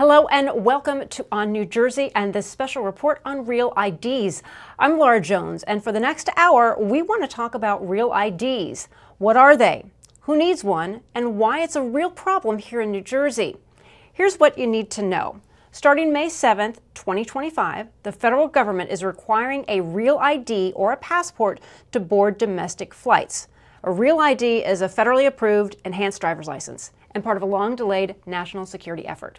Hello and welcome to On New Jersey and this special report on Real IDs. I'm Laura Jones, and for the next hour, we want to talk about Real IDs. What are they? Who needs one? And why it's a real problem here in New Jersey. Here's what you need to know. Starting May 7th, 2025, the federal government is requiring a Real ID or a passport to board domestic flights. A Real ID is a federally approved enhanced driver's license and part of a long-delayed national security effort.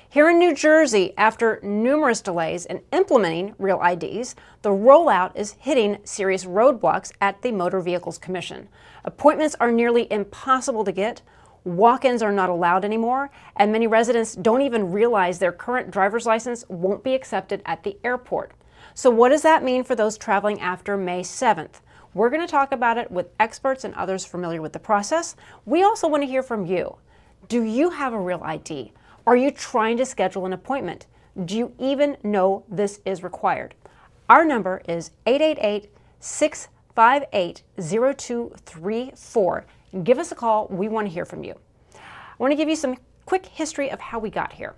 Here in New Jersey, after numerous delays in implementing Real IDs, the rollout is hitting serious roadblocks at the Motor Vehicles Commission. Appointments are nearly impossible to get, walk-ins are not allowed anymore, and many residents don't even realize their current driver's license won't be accepted at the airport. So what does that mean for those traveling after May 7th? We're going to talk about it with experts and others familiar with the process. We also want to hear from you. Do you have a Real ID? Are you trying to schedule an appointment? Do you even know this is required? Our number is 888-658-0234. Give us a call. We want to hear from you. I want to give you some quick history of how we got here.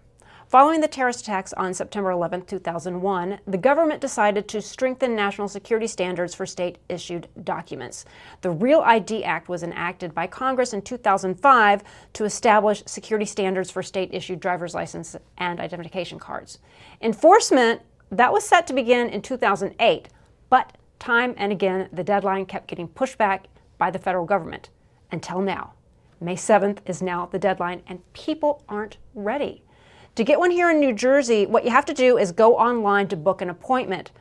Following the terrorist attacks on September 11, 2001, the government decided to strengthen national security standards for state-issued documents. The Real ID Act was enacted by Congress in 2005 to establish security standards for state-issued driver's license and identification cards. Enforcement, that was set to begin in 2008, but time and again, the deadline kept getting pushed back by the federal government until now. May 7th is now the deadline, and people aren't ready. To get one here in New Jersey, what you have to do is go online to book an appointment.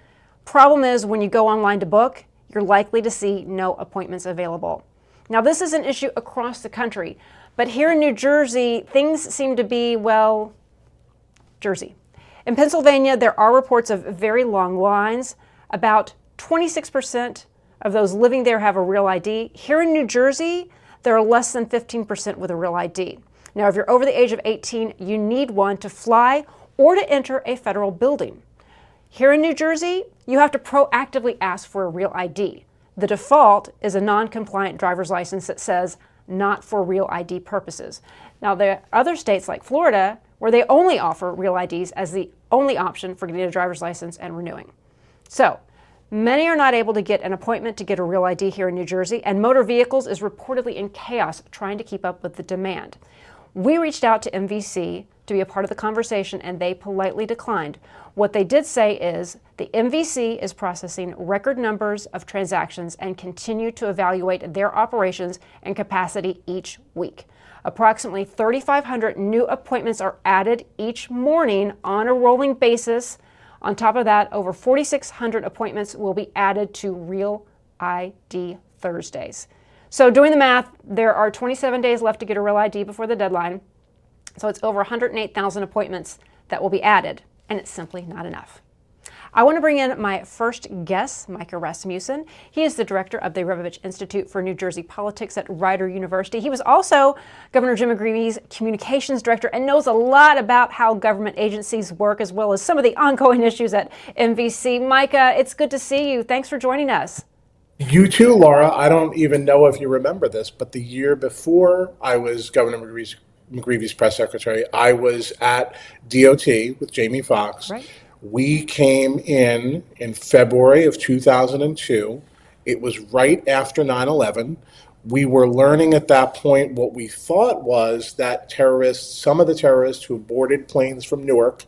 Problem is, when you go online to book, you're likely to see no appointments available. Now, this is an issue across the country, but here in New Jersey, things seem to be, well, Jersey. In Pennsylvania, there are reports of very long lines. About 26% of those living there have a Real ID. Here in New Jersey, there are less than 15% with a Real ID. Now, if you're over the age of 18, you need one to fly or to enter a federal building. Here in New Jersey, you have to proactively ask for a Real ID. The default is a non-compliant driver's license that says not for Real ID purposes. Now, there are other states like Florida where they only offer Real IDs as the only option for getting a driver's license and renewing. So, many are not able to get an appointment to get a Real ID here in New Jersey, and Motor Vehicles is reportedly in chaos trying to keep up with the demand. We reached out to MVC to be a part of the conversation, and they politely declined. What they did say is the MVC is processing record numbers of transactions and continue to evaluate their operations and capacity each week. Approximately 3,500 new appointments are added each morning on a rolling basis. On top of that, over 4,600 appointments will be added to Real ID Thursdays. So doing the math, there are 27 days left to get a Real ID before the deadline. So it's over 108,000 appointments that will be added, and it's simply not enough. I want to bring in my first guest, Micah Rasmussen. He is the director of the Rebovich Institute for New Jersey Politics at Rider University. He was also Governor Jim McGreevy's communications director and knows a lot about how government agencies work, as well as some of the ongoing issues at MVC. Micah, it's good to see you. Thanks for joining us. You too, Laura. I don't even know if you remember this, but the year before I was Governor McGreevy's press secretary, I was at DOT with Jamie Foxx. Right. We came in February of 2002. It was right after 9/11. We were learning at that point what we thought was that terrorists, some of the terrorists who boarded planes from Newark,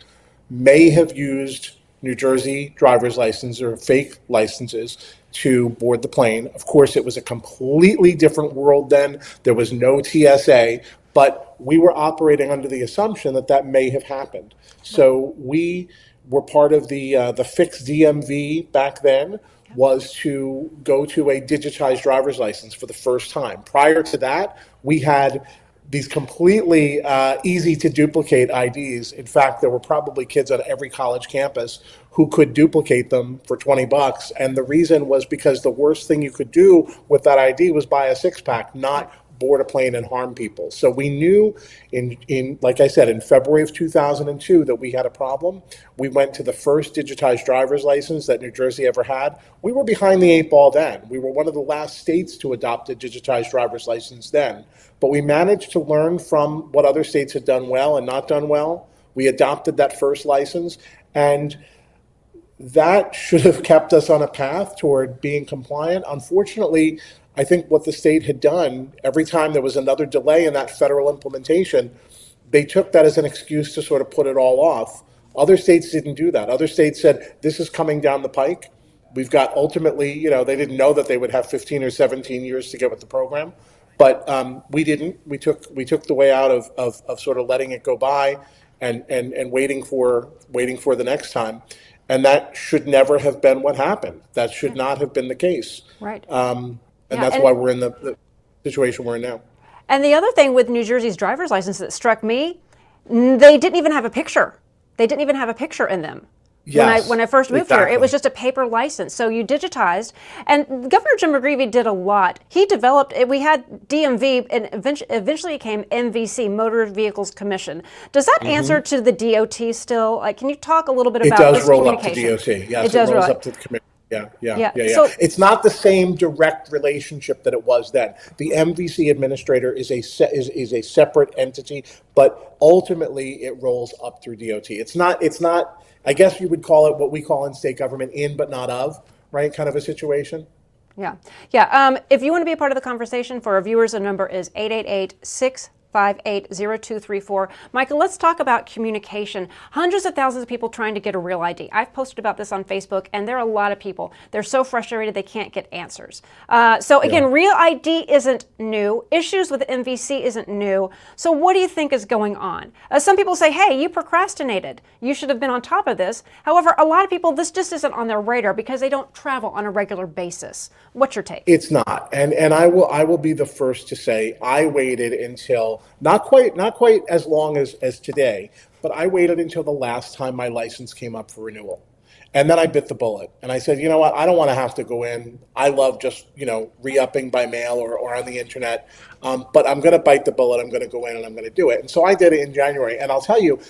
may have used New Jersey driver's license or fake licenses to board the plane. Of course, it was a completely different world then. There was no TSA, but we were operating under the assumption that that may have happened. So we were part of the fixed DMV back then, was to go to a digitized driver's license for the first time. Prior to that, we had these completely easy to duplicate IDs. In fact, there were probably kids on every college campus who could duplicate them for 20 bucks. And the reason was because the worst thing you could do with that ID was buy a six-pack, not board a plane and harm people. So we knew like I said, in February of 2002 that we had a problem. We went to the first digitized driver's license that New Jersey ever had. We were behind the eight ball then. We were one of the last states to adopt a digitized driver's license then. But we managed to learn from what other states had done well and not done well. We adopted that first license, and that should have kept us on a path toward being compliant. Unfortunately, I think what the state had done, every time there was another delay in that federal implementation, they took that as an excuse to sort of put it all off. Other states didn't do that. Other states said, this is coming down the pike. We've got ultimately, they didn't know that they would have 15 or 17 years to get with the program. But we didn't. We took the way out of sort of letting it go by and waiting for the next time. And that should never have been what happened. That should not have been the case. Right. And Yeah, that's why we're in the situation we're in now. And the other thing with New Jersey's driver's license that struck me, they didn't even have a picture. They didn't even have a picture in them. Yes, When I first moved here, it exactly. was just a paper license. So you digitized, and Governor Jim McGreevey did a lot. He developed, we had DMV, and eventually it became MVC, Motor Vehicles Commission. Does that answer to the DOT still? Like, can you talk a little bit It about does this roll up to communication? DOT. Yes, It does rolls roll up to the commission. Yeah. So, It's not the same direct relationship that it was then. The MVC administrator is a separate entity, but ultimately it rolls up through DOT. It's not. I guess you would call it what we call in state government in but not of, right? Kind of a situation. yeah. If you want to be a part of the conversation, for our viewers, the number is 888-658-0234. Michael, let's talk about communication. Hundreds of thousands of people trying to get a real ID. I've posted about this on Facebook, and there are a lot of people. They're so frustrated they can't get answers. So again, real ID isn't new. Issues with MVC isn't new. So what do you think is going on? Some people say, hey, you procrastinated. You should have been on top of this. However, a lot of people, this just isn't on their radar because they don't travel on a regular basis. What's your take? It's not, and I will be the first to say I waited until not quite as long as today, but I waited until the last time my license came up for renewal, and then I bit the bullet and I said, you know what, I don't want to have to go in. I love just re-upping by mail or on the internet, but I'm going to bite the bullet. I'm going to go in and I'm going to do it, and so I did it in January. And I'll tell you,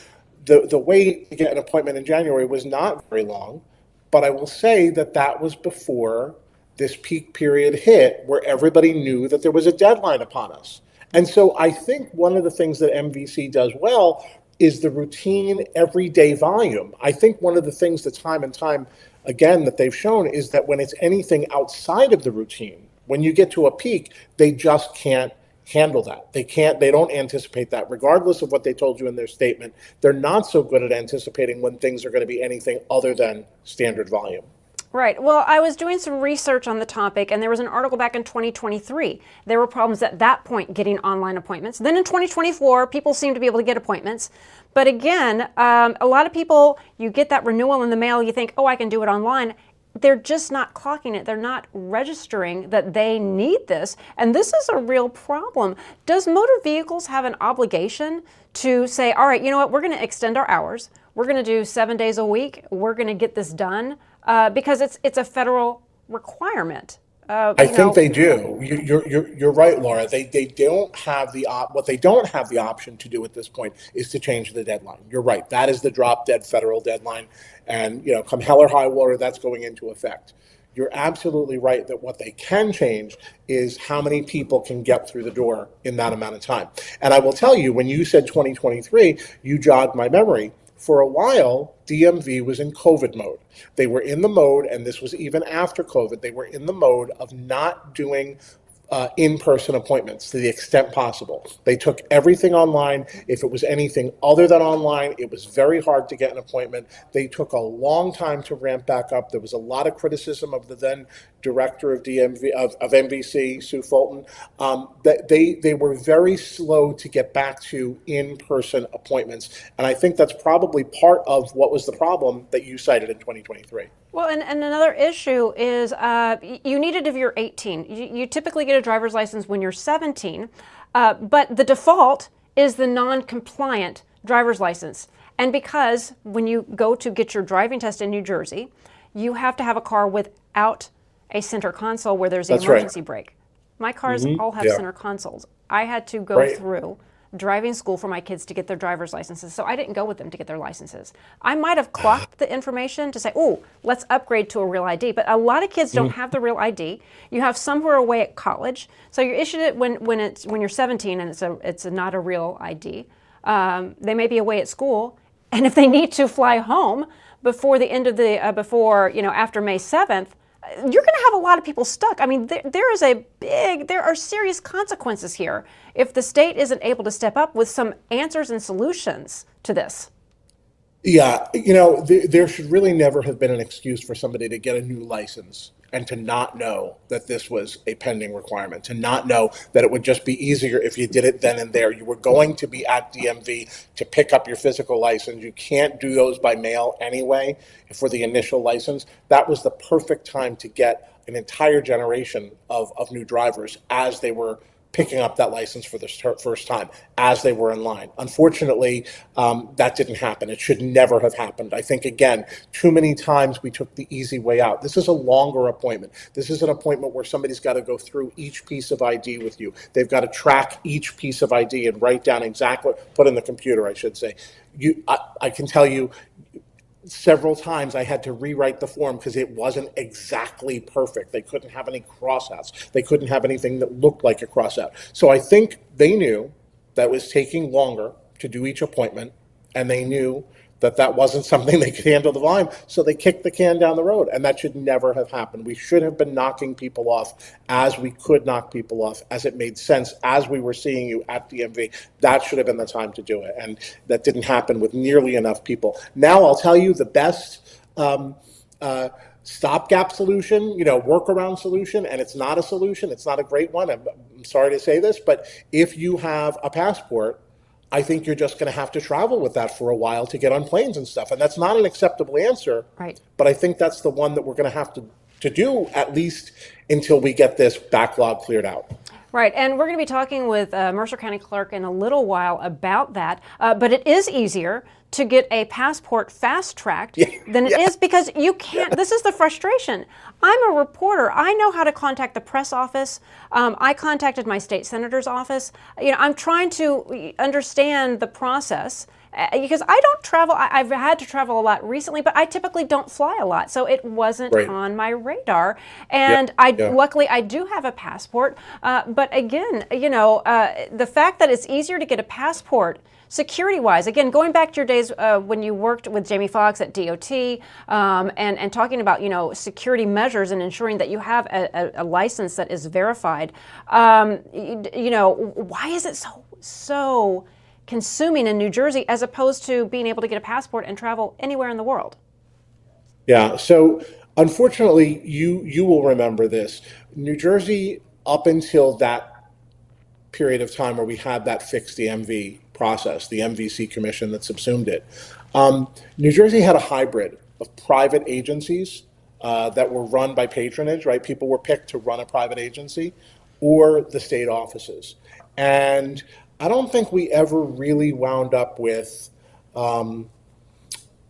the wait to get an appointment in January was not very long, but I will say that was before this peak period hit where everybody knew that there was a deadline upon us. And so I think one of the things that MVC does well is the routine everyday volume. I think one of the things that time and time again that they've shown is that when it's anything outside of the routine, when you get to a peak, they just can't handle that. They don't anticipate that. Regardless of what they told you in their statement, they're not so good at anticipating when things are going to be anything other than standard volume. Right. Well, I was doing some research on the topic, and there was an article back in 2023. There were problems at that point getting online appointments. Then in 2024, people seem to be able to get appointments. But again, a lot of people, you get that renewal in the mail, you think, oh, I can do it online. They're just not clocking it. They're not registering that they need this. And this is a real problem. Does motor vehicles have an obligation to say, all right, you know what, we're going to extend our hours. We're going to do 7 days a week. We're going to get this done because it's a federal requirement. I think they do. You're right, Laura. They don't have what they don't have the option to do at this point is to change the deadline. You're right. That is the drop dead federal deadline, and come hell or high water, that's going into effect. You're absolutely right that what they can change is how many people can get through the door in that amount of time. And I will tell you, when you said 2023, you jogged my memory. For a while, DMV was in COVID mode. They were in the mode, and this was even after COVID, they were in the mode of not doing in-person appointments to the extent possible. They took everything online. If it was anything other than online, it was very hard to get an appointment. They took a long time to ramp back up. There was a lot of criticism of the then director of MVC, Sue Fulton, that they were very slow to get back to in-person appointments. And I think that's probably part of what was the problem that you cited in 2023. Well, and another issue is you need it if you're 18. You typically get a driver's license when you're 17, but the default is the non-compliant driver's license. And because when you go to get your driving test in New Jersey, you have to have a car without a center console where there's an emergency brake. My cars all have center consoles. I had to go through driving school for my kids to get their driver's licenses, so I didn't go with them to get their licenses. I might have clocked the information to say, oh, let's upgrade to a real ID, but a lot of kids don't have the real ID. You have some who are away at college, so you're issued it when you're 17 and it's not a real ID. They may be away at school, And if they need to fly home before the end of the, after May 7th, you're going to have a lot of people stuck. I mean, there are serious consequences here if the state isn't able to step up with some answers and solutions to this. Yeah, there should really never have been an excuse for somebody to get a new license and to not know that this was a pending requirement, to not know that it would just be easier if you did it then and there. You were going to be at DMV to pick up your physical license. You can't do those by mail anyway for the initial license. That was the perfect time to get an entire generation of new drivers as they were picking up that license for the first time, as they were in line. Unfortunately, that didn't happen. It should never have happened. I think, again, too many times we took the easy way out. This is a longer appointment. This is an appointment where somebody's got to go through each piece of ID with you. They've got to track each piece of ID and write down exactly, put in the computer, I should say. I can tell you, several times I had to rewrite the form because it wasn't exactly perfect. They couldn't have any crossouts. They couldn't have anything that looked like a crossout. So I think they knew that was taking longer to do each appointment, and they knew that that wasn't something they could handle the volume, so they kicked the can down the road, and that should never have happened. We should have been knocking people off as we could knock people off, as it made sense, as we were seeing you at DMV. That should have been the time to do it, and that didn't happen with nearly enough people. Now I'll tell you the best stopgap solution, workaround solution, and it's not a solution, it's not a great one, I'm sorry to say this, but if you have a passport, I think you're just going to have to travel with that for a while to get on planes and stuff. And that's not an acceptable answer. Right. But I think that's the one that we're going to have to do, at least until we get this backlog cleared out. Right, and we're going to be talking with Mercer County Clerk in a little while about that. But it is easier to get a passport fast-tracked than it is, because you can't, this is the frustration. I'm a reporter. I know how to contact the press office. I contacted my state senator's office. I'm trying to understand the process. Because I don't travel, I've had to travel a lot recently, but I typically don't fly a lot, so it wasn't on my radar. And luckily, I do have a passport. But again, the fact that it's easier to get a passport security-wise, again, going back to your days when you worked with Jamie Foxx at DOT and talking about, security measures and ensuring that you have a license that is verified, why is it so consuming in New Jersey as opposed to being able to get a passport and travel anywhere in the world? Yeah, so unfortunately, you will remember this. New Jersey, up until that period of time where we had that fixed DMV process, the MVC commission that subsumed it, New Jersey had a hybrid of private agencies that were run by patronage, right? People were picked to run a private agency, or the state offices. And I don't think we ever really wound up with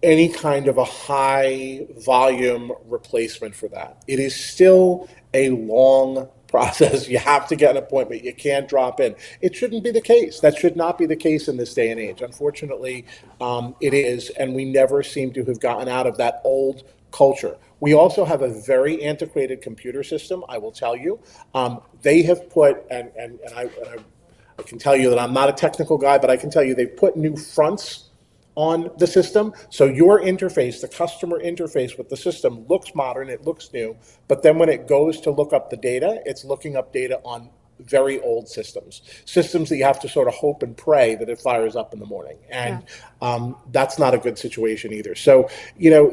any kind of a high volume replacement for that. It is still a long process. You have to get an appointment. You can't drop in. It shouldn't be the case. That should not be the case in this day and age. Unfortunately, it is, and we never seem to have gotten out of that old culture. We also have a very antiquated computer system, I will tell you. They have put, and I can tell you that I'm not a technical guy, but I can tell you they've put new fronts on the system. So your interface, the customer interface with the system, looks modern, it looks new, but then when it goes to look up the data, it's looking up data on very old systems that you have to sort of hope and pray that it fires up in the morning. And that's not a good situation either. So,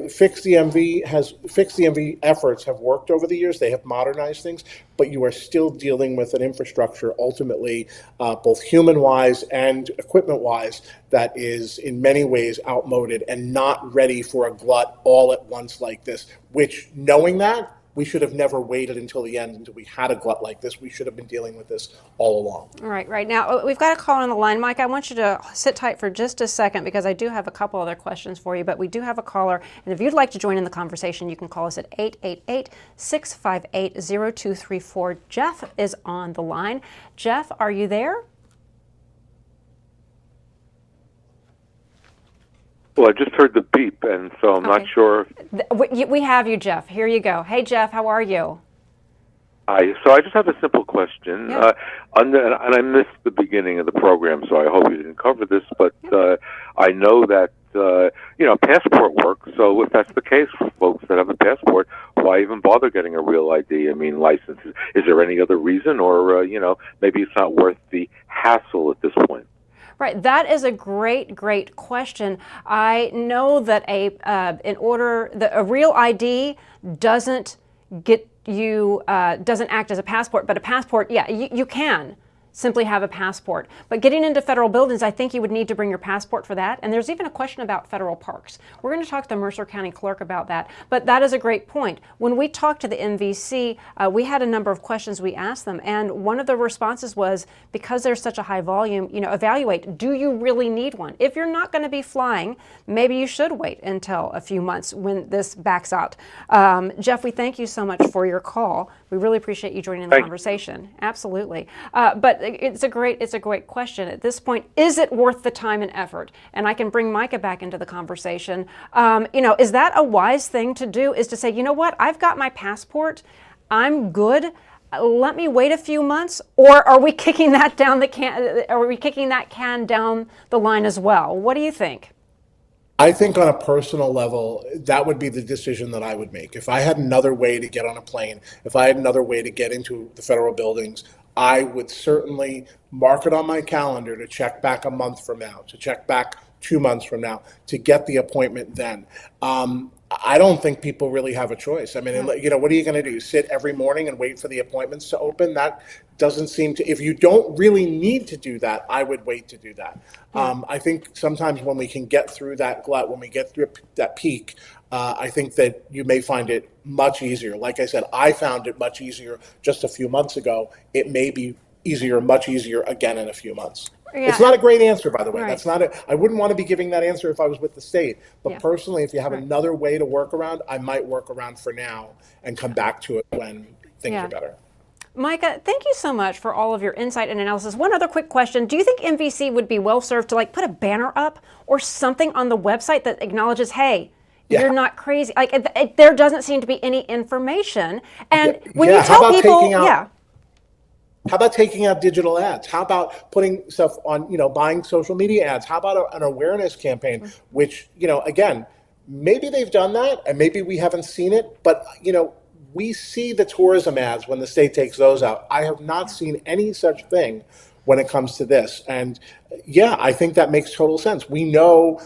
fixed DMV efforts have worked over the years. They have modernized things, but you are still dealing with an infrastructure ultimately, both human-wise and equipment-wise, that is in many ways outmoded and not ready for a glut all at once like this, which, knowing that, we should have never waited until the end, until we had a glut like this. We should have been dealing with this all along. Right. Now, we've got a caller on the line. Mike, I want you to sit tight for just a second because I do have a couple other questions for you, but we do have a caller. And if you'd like to join in the conversation, you can call us at 888-658-0234. Jeff is on the line. Jeff, are you there? Well, I just heard the beep, and so I'm not sure. We have you, Jeff. Here you go. Hey, Jeff, how are you? Hi. So I just have a simple question. Yeah. And I missed the beginning of the program, so I hope you didn't cover this, but I know that passport work. So if that's the case for folks that have a passport, why even bother getting a real ID? I mean, licenses. Is there any other reason, or maybe it's not worth the hassle at this point? Right, that is a great question. I know that a real ID doesn't get you doesn't act as a passport, but a passport, yeah, you can simply have a passport. But getting into federal buildings, I think you would need to bring your passport for that. And there's even a question about federal parks. We're going to talk to the Mercer County Clerk about that. But that is a great point. When we talked to the MVC, we had a number of questions we asked them. And one of the responses was, because there's such a high volume, evaluate, do you really need one? If you're not going to be flying, maybe you should wait until a few months when this backs out. Jeff, we thank you so much for your call. We really appreciate you joining the conversation. Absolutely. But it's a great question. At this point, is it worth the time and effort? And I can bring Micah back into the conversation. Is that a wise thing to do? Is to say, you know what? I've got my passport. I'm good. Let me wait a few months. Or are we kicking that down the can? Are we kicking that can down the line as well? What do you think? I think on a personal level, that would be the decision that I would make. If I had another way to get on a plane, if I had another way to get into the federal buildings, I would certainly mark it on my calendar to check back a month from now, to check back 2 months from now, to get the appointment then. I don't think people really have a choice. I mean, what are you going to do? Sit every morning and wait for the appointments to open? That doesn't seem to, if you don't really need to do that, I would wait to do that. I think sometimes when we can get through that glut, when we get through that peak, I think that you may find it much easier. Like I said, I found it much easier just a few months ago. It may be much easier again in a few months. Yeah. It's not a great answer, by the way. Right. That's not I wouldn't want to be giving that answer if I was with the state. But personally, if you have another way to work around, I might work around for now and come back to it when things are better. Micah, thank you so much for all of your insight and analysis. One other quick question. Do you think MVC would be well served to put a banner up or something on the website that acknowledges, hey, you're not crazy? There doesn't seem to be any information. And when you tell people, how about taking out digital ads? How about putting stuff on, buying social media ads? How about an awareness campaign, which, again, maybe they've done that and maybe we haven't seen it, but, we see the tourism ads when the state takes those out. I have not seen any such thing when it comes to this. And I think that makes total sense. We know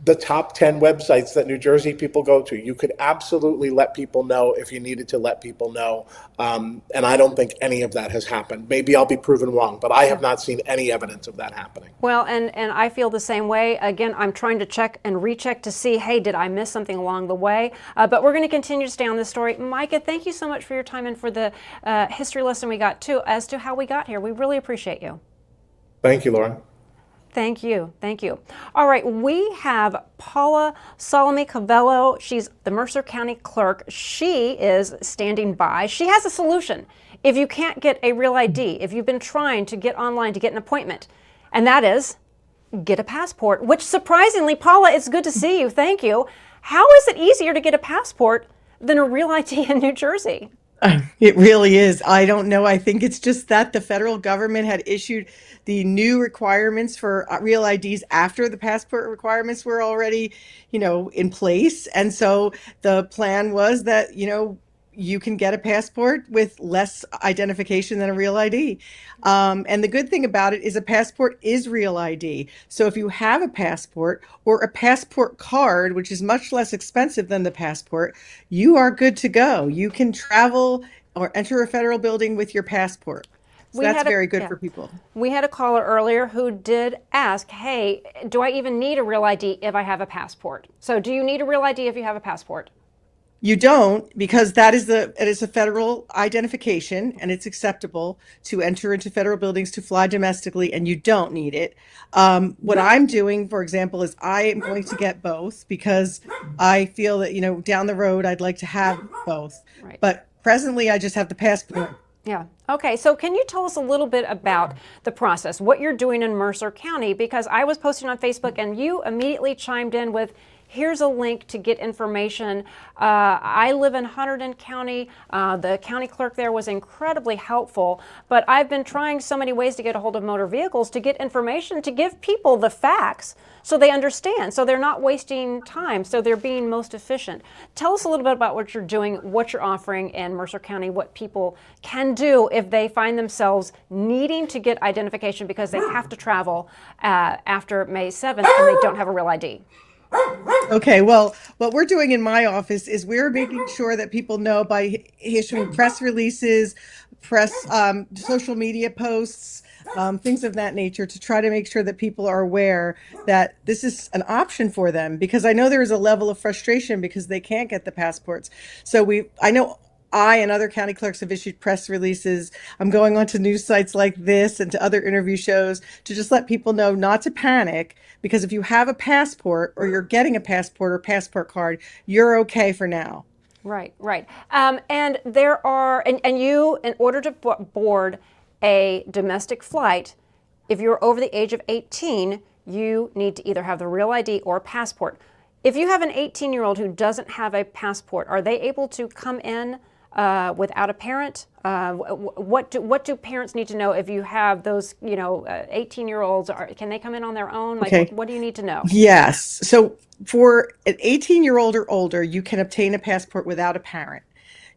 the top 10 websites that New Jersey people go to. You could absolutely let people know if you needed to let people know. And I don't think any of that has happened. Maybe I'll be proven wrong, but I have not seen any evidence of that happening. Well, and I feel the same way. Again, I'm trying to check and recheck to see, hey, did I miss something along the way? But we're going to continue to stay on this story. Micah, thank you so much for your time and for the history lesson we got too, as to how we got here. We really appreciate you. Thank you, Laura. Thank you. Thank you. All right, we have Paula Salome Cavello. She's the Mercer County Clerk. She is standing by. She has a solution. If you can't get a real ID, if you've been trying to get online to get an appointment, and that is get a passport, which surprisingly, Paula, it's good to see you. Thank you. How is it easier to get a passport than a real ID in New Jersey? It really is. I don't know. I think it's just that the federal government had issued the new requirements for real IDs after the passport requirements were already, in place. And so the plan was that, you can get a passport with less identification than a real ID. And the good thing about it is a passport is real ID. So if you have a passport or a passport card, which is much less expensive than the passport, you are good to go. You can travel or enter a federal building with your passport. So that's very good for people. We had a caller earlier who did ask, hey, do I even need a real ID if I have a passport? So do you need a real ID if you have a passport? You don't, because it is a federal identification and it's acceptable to enter into federal buildings to fly domestically, and you don't need it. What I'm doing, for example, is I am going to get both because I feel that, down the road, I'd like to have both. Right. But presently, I just have the passport. Yeah. Okay. So can you tell us a little bit about the process, what you're doing in Mercer County? Because I was posting on Facebook and you immediately chimed in with, Here's a link to get information. I live in Hunterdon County. The county clerk there was incredibly helpful, but I've been trying so many ways to get a hold of motor vehicles to get information, to give people the facts so they understand, so they're not wasting time, so they're being most efficient. Tell us a little bit about what you're doing, what you're offering in Mercer County, what people can do if they find themselves needing to get identification because they have to travel after May 7th and they don't have a real ID. Okay, well, what we're doing in my office is we're making sure that people know by issuing press releases, social media posts, things of that nature, to try to make sure that people are aware that this is an option for them. Because I know there is a level of frustration because they can't get the passports. So I know I and other county clerks have issued press releases. I'm going on to news sites like this and to other interview shows to just let people know not to panic, because if you have a passport or you're getting a passport or passport card, you're okay for now. Right, right. And there are, and you, in order to board a domestic flight, if you're over the age of 18, you need to either have the real ID or passport. If you have an 18-year-old who doesn't have a passport, are they able to come in without a parent? What do parents need to know if you have those, 18-year-olds? Can they come in on their own? Like, Okay. what do you need to know? Yes. So for an 18-year-old or older, you can obtain a passport without a parent.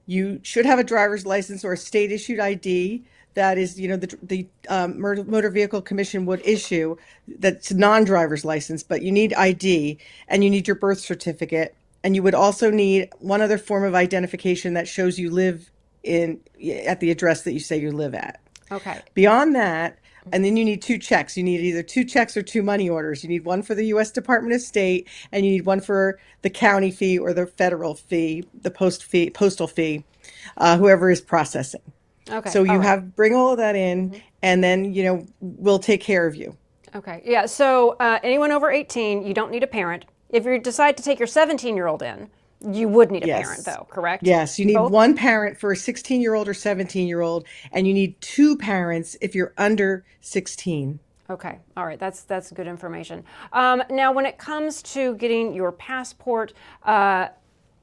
You should have a driver's license or a state issued ID that is, the Motor Vehicle Commission would issue, that's a non-driver's license, but you need ID and you need your birth certificate. And you would also need one other form of identification that shows you live at the address that you say you live at. Okay. Beyond that, and then you need two checks. You need either two checks or two money orders. You need one for the U.S. Department of State, and you need one for the county fee or the federal fee, the postal fee, whoever is processing. Okay. So you all right. bring all of that in, and then we'll take care of you. Okay. Yeah. So anyone over 18, you don't need a parent. If you decide to take your 17-year-old in, you would need a parent, Yes. though, correct? Yes, you need Both? one parent for a 16-year-old or 17-year-old, and you need two parents if you're under 16. Okay. All right. That's good information. Now, when it comes to getting your passport,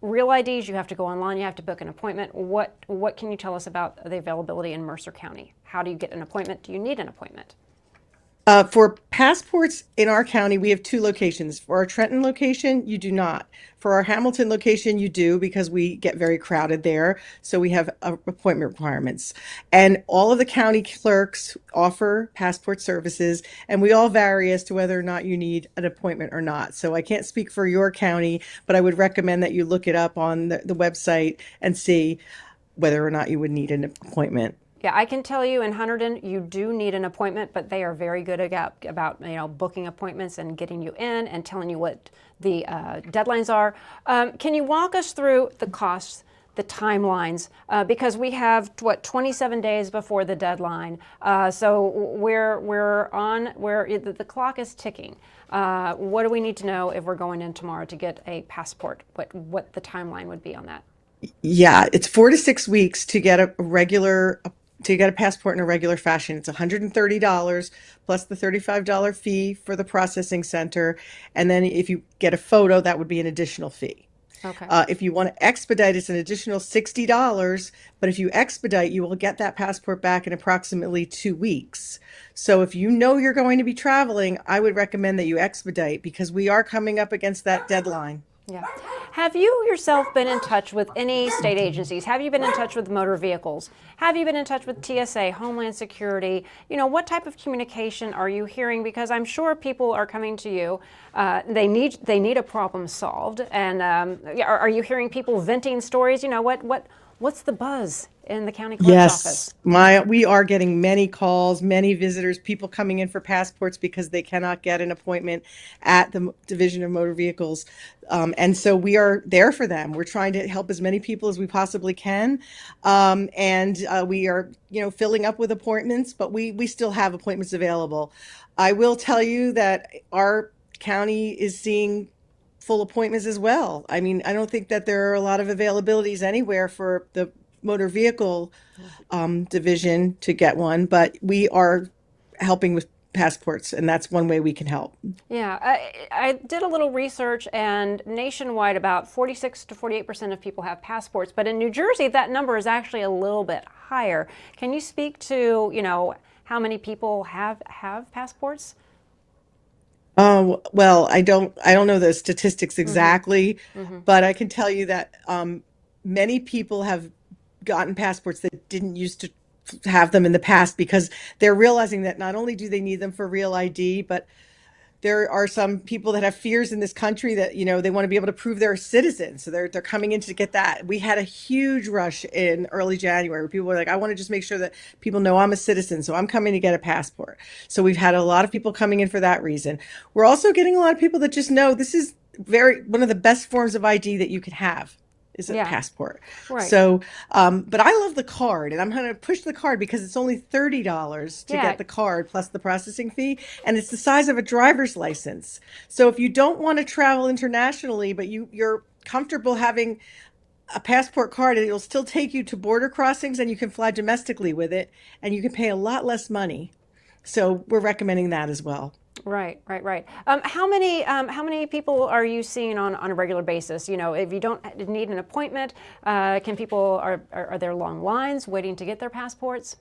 real IDs, you have to go online. You have to book an appointment. What can you tell us about the availability in Mercer County? How do you get an appointment? Do you need an appointment? For passports in our county, we have two locations. For our Trenton location, you do not. For our Hamilton location, you do, because we get very crowded there. So we have appointment requirements. And all of the county clerks offer passport services, and we all vary as to whether or not you need an appointment or not. So I can't speak for your county, but I would recommend that you look it up on the website and see whether or not you would need an appointment. Yeah, I can tell you in Hunterdon, you do need an appointment, but they are very good about booking appointments and getting you in and telling you what the deadlines are. Can you walk us through the costs, the timelines? Because we have 27 days before the deadline, so the clock is ticking. What do we need to know if we're going in tomorrow to get a passport? What the timeline would be on that? Yeah, it's 4 to 6 weeks to get a passport in a regular fashion. It's $130 plus the $35 fee for the processing center. And then if you get a photo, that would be an additional fee. Okay. If you want to expedite, it's an additional $60. But if you expedite, you will get that passport back in approximately 2 weeks. So if you know you're going to be traveling, I would recommend that you expedite, because we are coming up against that deadline. Yeah. Have you yourself been in touch with any state agencies? Have you been in touch with motor vehicles? Have you been in touch with TSA, Homeland Security? What type of communication are you hearing? Because I'm sure people are coming to you. They need a problem solved. And are you hearing people venting stories? What's the buzz in the county clerk's office? Yes, we are getting many calls, many visitors, people coming in for passports because they cannot get an appointment at the Division of Motor Vehicles. And so we are there for them. We're trying to help as many people as we possibly can. And we are, filling up with appointments, but we still have appointments available. I will tell you that our county is seeing full appointments as well. I mean, I don't think that there are a lot of availabilities anywhere for the motor vehicle division to get one, but we are helping with passports, and that's one way we can help. Yeah, I did a little research, and nationwide, about 46 to 48% of people have passports. But in New Jersey, that number is actually a little bit higher. Can you speak to, how many people have passports? Well, I don't know the statistics Mm-hmm. exactly, Mm-hmm. but I can tell you that many people have gotten passports that didn't used to have them in the past because they're realizing that not only do they need them for real ID, but there are some people that have fears in this country that they want to be able to prove they're a citizen, so they're coming in to get that. We had a huge rush in early January where people were like, I want to just make sure that people know I'm a citizen, so I'm coming to get a passport. So we've had a lot of people coming in for that reason. We're also getting a lot of people that just know this is one of the best forms of ID that you can have is a Yeah, passport. right. So, but I love the card, and I'm going to push the card because it's only $30 to Yeah, get the card plus the processing fee, and it's the size of a driver's license. So if you don't want to travel internationally, but you're comfortable having a passport card, and it'll still take you to border crossings, and you can fly domestically with it, and you can pay a lot less money. So we're recommending that as well. right, right, right. How many people are you seeing on a regular basis? If you don't need an appointment, can people are there long lines waiting to get their passports?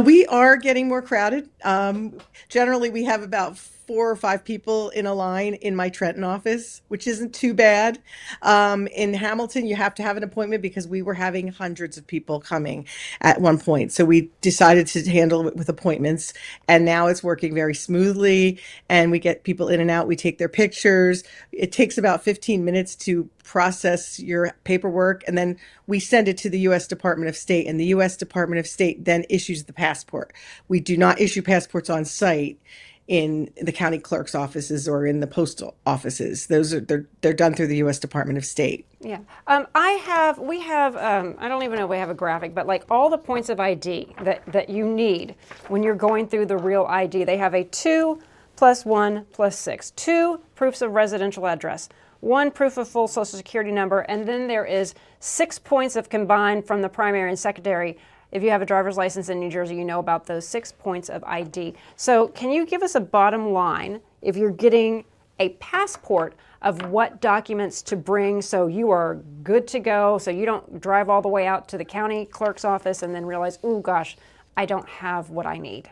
We are getting more crowded. Generally, we have about 4 or 5 people in a line in my Trenton office, which isn't too bad. In Hamilton, you have to have an appointment because we were having hundreds of people coming at one point. So we decided to handle it with appointments, and now it's working very smoothly. And we get people in and out. We take their pictures. It takes about 15 minutes to process your paperwork, and then we send it to the U.S. Department of State, and the U.S. Department of State then issues the passport. We do not issue passports on site in the county clerk's offices or in the postal offices. They're done through the U.S. Department of State. Yeah. We have, I don't even know if we have a graphic, but like all the points of ID that you need when you're going through the real ID, they have a 2 plus 1 plus 6, 2 proofs of residential address, 1 proof of full social security number, and then there is 6 points of combined from the primary and secondary. If you have a driver's license in New Jersey, you know about those 6 points of ID. So can you give us a bottom line if you're getting a passport of what documents to bring so you are good to go, so you don't drive all the way out to the county clerk's office and then realize, oh gosh, I don't have what I need?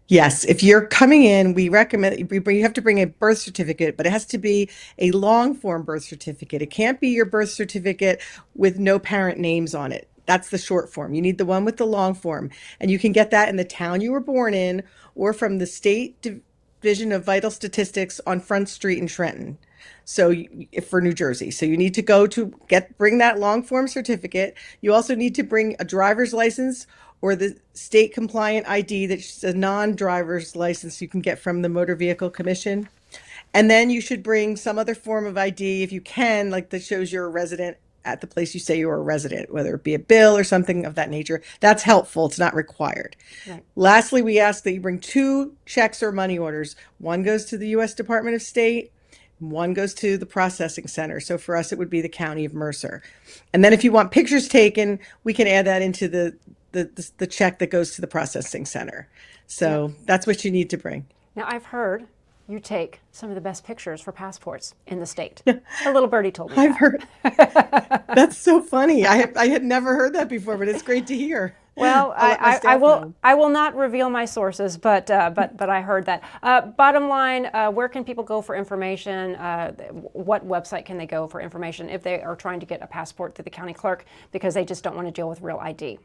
Yes, if you're coming in, we recommend you have to bring a birth certificate, but it has to be a long form birth certificate. It can't be your birth certificate with no parent names on it. That's the short form. You need the one with the long form, and you can get that in the town you were born in or from the State Division of Vital Statistics on Front Street in Trenton. So for New Jersey, so you need to go to bring that long form certificate. You also need to bring a driver's license or the state compliant ID that's a non-driver's license you can get from the Motor Vehicle Commission. And then you should bring some other form of ID if you can, like that shows you're a resident at the place you say you're a resident, whether it be a bill or something of that nature. That's helpful. It's not required. Right. Lastly, we ask that you bring 2 checks or money orders. One goes to the U.S. Department of State, one goes to the processing center. So for us, it would be the County of Mercer. And then if you want pictures taken, we can add that into the check that goes to the processing center. So that's what you need to bring. Now, I've heard you take some of the best pictures for passports in the state. A little birdie told me I've that. heard that's so funny. I had never heard that before, but it's great to hear. Well, I'll let my I staff will. know. I will not reveal my sources, but I heard that. Bottom line, where can people go for information? What website can they go for information if they are trying to get a passport through the county clerk because they just don't want to deal with real ID?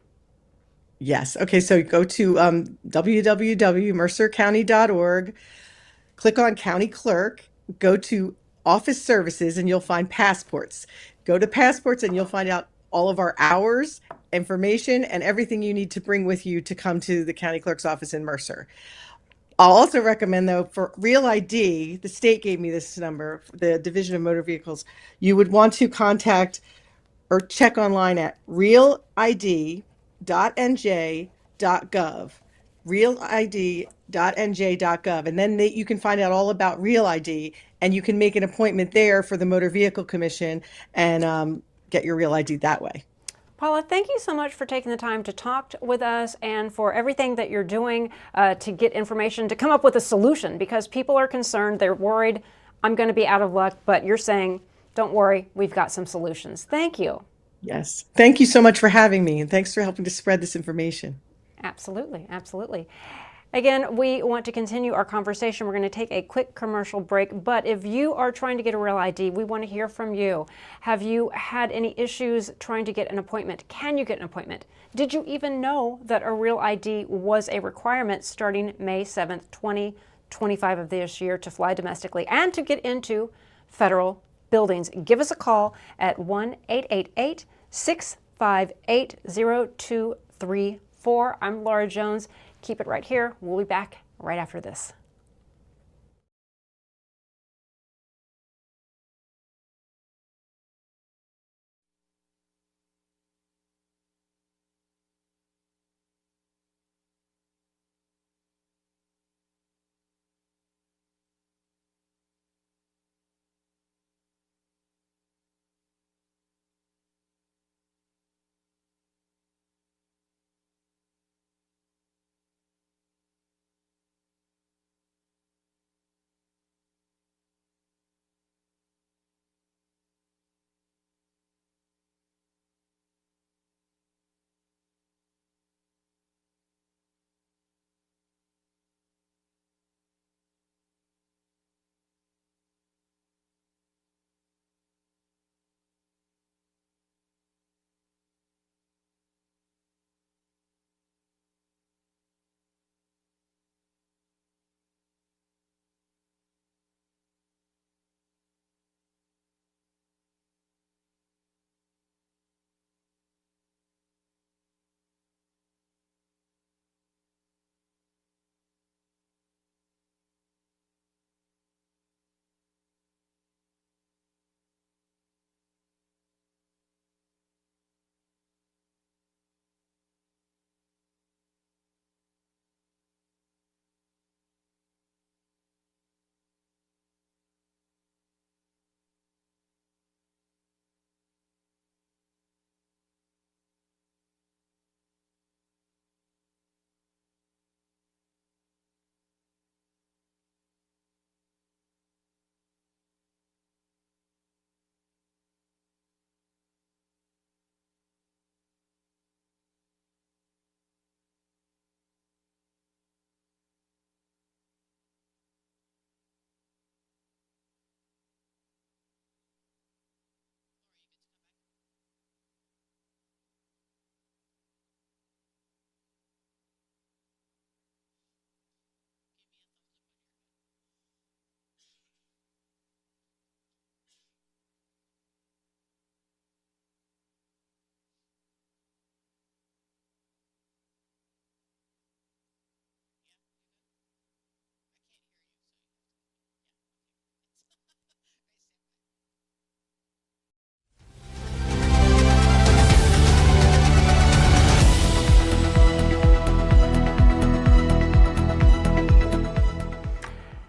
Yes. Okay. So go to www.mercercounty.org, click on County Clerk, go to Office Services, and you'll find Passports. Go to Passports, and you'll find out all of our hours, information, and everything you need to bring with you to come to the County Clerk's office in Mercer. I'll also recommend, though, for Real ID, the state gave me this number, the Division of Motor Vehicles. You would want to contact or check online at realid.nj.gov, realid.nj.gov, and then you can find out all about Real ID, and you can make an appointment there for the Motor Vehicle Commission and get your Real ID that way. Paula, thank you so much for taking the time to talk with us and for everything that you're doing to get information, to come up with a solution, because people are concerned, they're worried, I'm going to be out of luck, but you're saying, don't worry, we've got some solutions. Thank you. Yes. Thank you so much for having me, and thanks for helping to spread this information. Absolutely, absolutely. Again, we want to continue our conversation. We're going to take a quick commercial break, but if you are trying to get a real ID, we want to hear from you. Have you had any issues trying to get an appointment? Can you get an appointment? Did you even know that a real ID was a requirement starting May 7th, 2025 of this year to fly domestically and to get into federal buildings? Give us a call at 1-888-658-0234. I'm Laura Jones. Keep it right here. We'll be back right after this.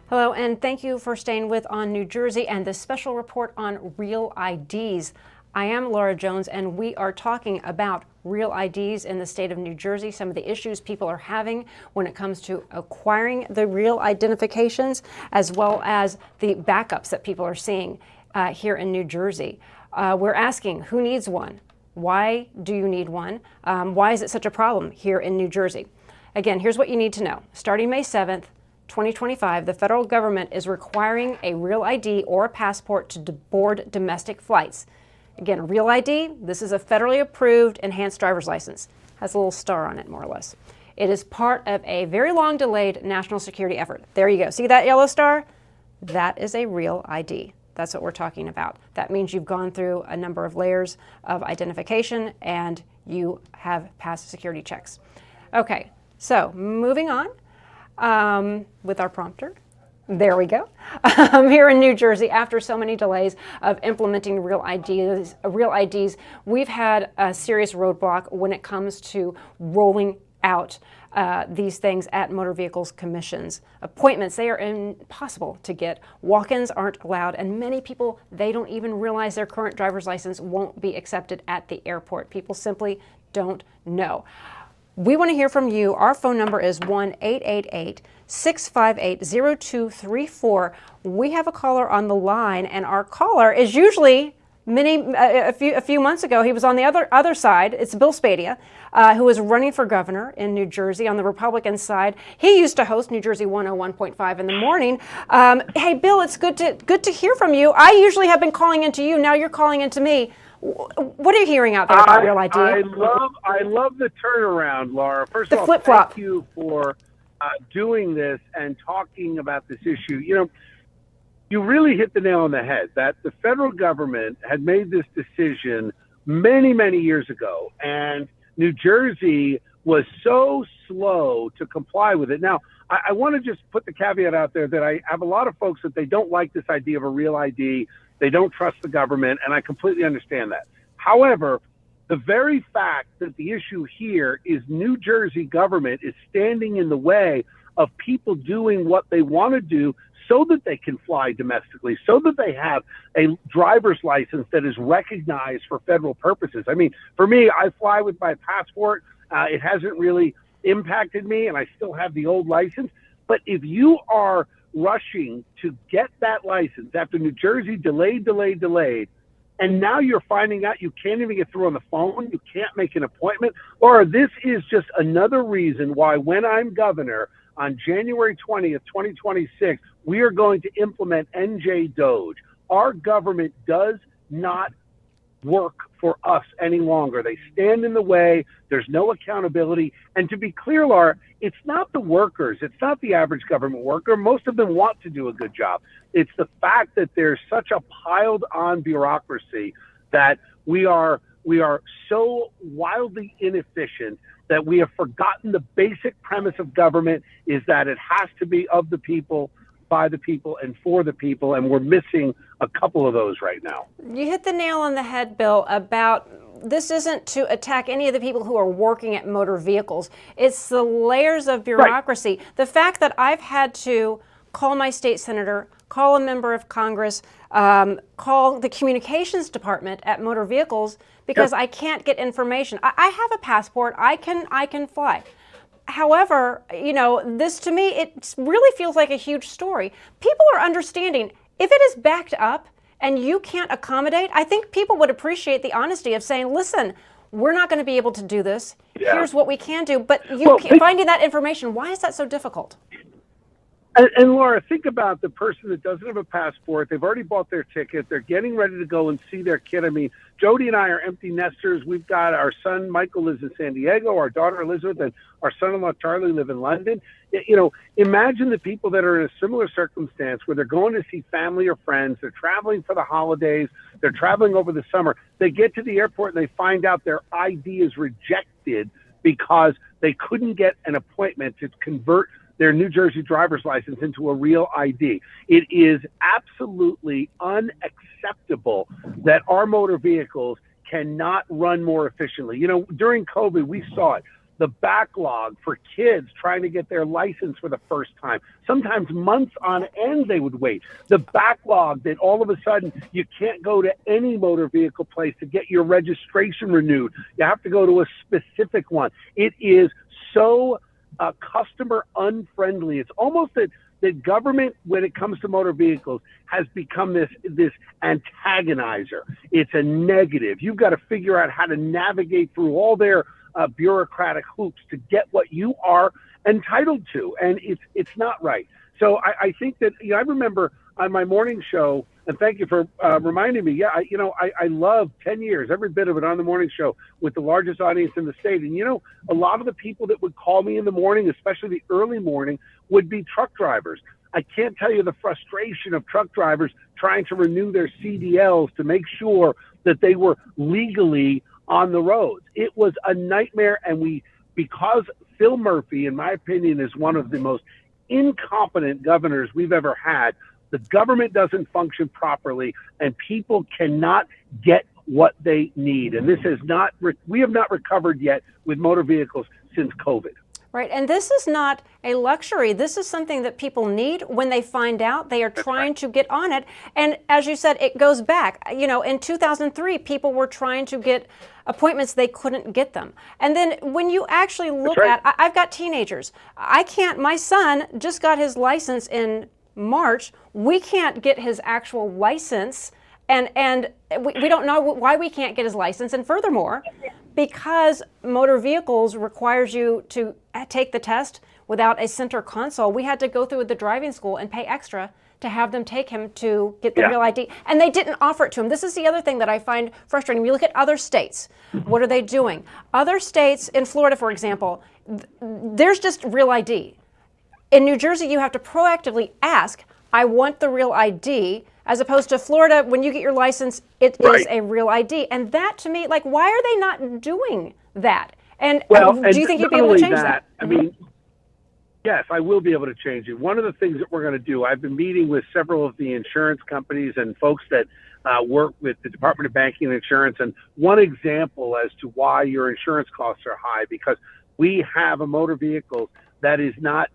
Hello, and thank you for staying with On New Jersey and this special report on real IDs. I am Laura Jones, and we are talking about real IDs in the state of New Jersey, some of the issues people are having when it comes to acquiring the real identifications, as well as the backups that people are seeing here in New Jersey. We're asking, who needs one? Why do you need one? Why is it such a problem here in New Jersey? Again, here's what you need to know. Starting May 7th, 2025, the federal government is requiring a real ID or a passport to board domestic flights. Again, a real ID, this is a federally approved enhanced driver's license. Has a little star on it, more or less. It is part of a very long delayed national security effort. There you go. See that yellow star? That is a real ID. That's what we're talking about. That means you've gone through a number of layers of identification and you have passed security checks. Okay, so moving on. With our prompter. There we go. Here in New Jersey, after so many delays of implementing real IDs, we've had a serious roadblock when it comes to rolling out these things at motor vehicles commissions. Appointments, they are impossible to get. Walk-ins aren't allowed, and many people, they don't even realize their current driver's license won't be accepted at the airport. People simply don't know. We want to hear from you. Our phone number is 1-888-658-0234. We have a caller on the line, and our caller is usually a few months ago. He was on the other side. It's Bill Spadia, who was running for governor in New Jersey on the Republican side. He used to host New Jersey 101.5 in the morning. Hey, Bill, it's good to hear from you. I usually have been calling into you. Now you're calling into me. What are you hearing out there about Real ID? I love the turnaround, Laura. First of all, flip-flop. Thank you for doing this and talking about this issue. You know, you really hit the nail on the head that the federal government had made this decision many, many years ago, and New Jersey was so slow to comply with it. Now, I want to just put the caveat out there that I have a lot of folks that they don't like this idea of a real ID. They don't trust the government, and I completely understand that. However, the very fact that the issue here is New Jersey government is standing in the way of people doing what they want to do so that they can fly domestically, so that they have a driver's license that is recognized for federal purposes. I mean, for me, I fly with my passport. It hasn't really impacted me, and I still have the old license. But if you are rushing to get that license after New Jersey delayed, and now you're finding out you can't even get through on the phone, you can't make an appointment, or this is just another reason why when I'm governor on January 20th, 2026, we are going to implement NJ Doge. Our government does not work for us any longer. They stand in the way. There's no accountability. And to be clear, Laura, it's not the workers. It's not the average government worker. Most of them want to do a good job. It's the fact that there's such a piled on bureaucracy that we are so wildly inefficient that we have forgotten the basic premise of government is that it has to be of the people, by the people, and for the people, and we're missing a couple of those right now. You hit the nail on the head, Bill, about this isn't to attack any of the people who are working at motor vehicles. It's the layers of bureaucracy. Right. The fact that I've had to call my state senator, call a member of Congress, call the communications department at motor vehicles because I can't get information. I have a passport. I can fly. However, you know, this to me, it really feels like a huge story. People are understanding if it is backed up and you can't accommodate, I think people would appreciate the honesty of saying, listen, we're not going to be able to do this. Yeah. Here's what we can do. But finding that information, why is that so difficult? And Laura, think about the person that doesn't have a passport. They've already bought their ticket. They're getting ready to go and see their kid. I mean, Jody and I are empty nesters. We've got our son, Michael, lives in San Diego. Our daughter, Elizabeth, and our son-in-law, Charlie, live in London. You know, imagine the people that are in a similar circumstance where they're going to see family or friends. They're traveling for the holidays. They're traveling over the summer. They get to the airport and they find out their ID is rejected because they couldn't get an appointment to convert their New Jersey driver's license into a real ID. It is absolutely unacceptable that our motor vehicles cannot run more efficiently. You know, during COVID, we saw it. The backlog for kids trying to get their license for the first time. Sometimes months on end they would wait. The backlog that all of a sudden you can't go to any motor vehicle place to get your registration renewed. You have to go to a specific one. It is so customer unfriendly. It's almost that government, when it comes to motor vehicles, has become this antagonizer. It's a negative. You've got to figure out how to navigate through all their bureaucratic hoops to get what you are entitled to, and it's not right. So I think that, you know, I remember on my morning show, and thank you for reminding me. Yeah, I love 10 years, every bit of it, on the morning show with the largest audience in the state. And, you know, a lot of the people that would call me in the morning, especially the early morning, would be truck drivers. I can't tell you the frustration of truck drivers trying to renew their CDLs to make sure that they were legally on the roads. It was a nightmare. And because Phil Murphy, in my opinion, is one of the most incompetent governors we've ever had, the government doesn't function properly and people cannot get what they need. And this is not, we have not recovered yet with motor vehicles since COVID. Right, and this is not a luxury. This is something that people need. When they find out, they are trying to get on it. And as you said, it goes back. You know, in 2003, people were trying to get appointments, they couldn't get them. And then when you actually look at, I've got teenagers. I can't, my son just got his license in March. We can't get his actual license, and we don't know why we can't get his license. And furthermore, because motor vehicles requires you to take the test without a center console, we had to go through the driving school and pay extra to have them take him to get the real ID. And they didn't offer it to him. This is the other thing that I find frustrating. We look at other states. What are they doing? Other states, in Florida, for example, there's just real ID. In New Jersey, you have to proactively ask, I want the real ID, as opposed to Florida, when you get your license, it is a real ID. And that, to me, like, why are they not doing that? And do you think you'd be able to change that? I mean, yes, I will be able to change it. One of the things that we're going to do, I've been meeting with several of the insurance companies and folks that work with the Department of Banking and Insurance. And one example as to why your insurance costs are high, because we have a motor vehicle that is not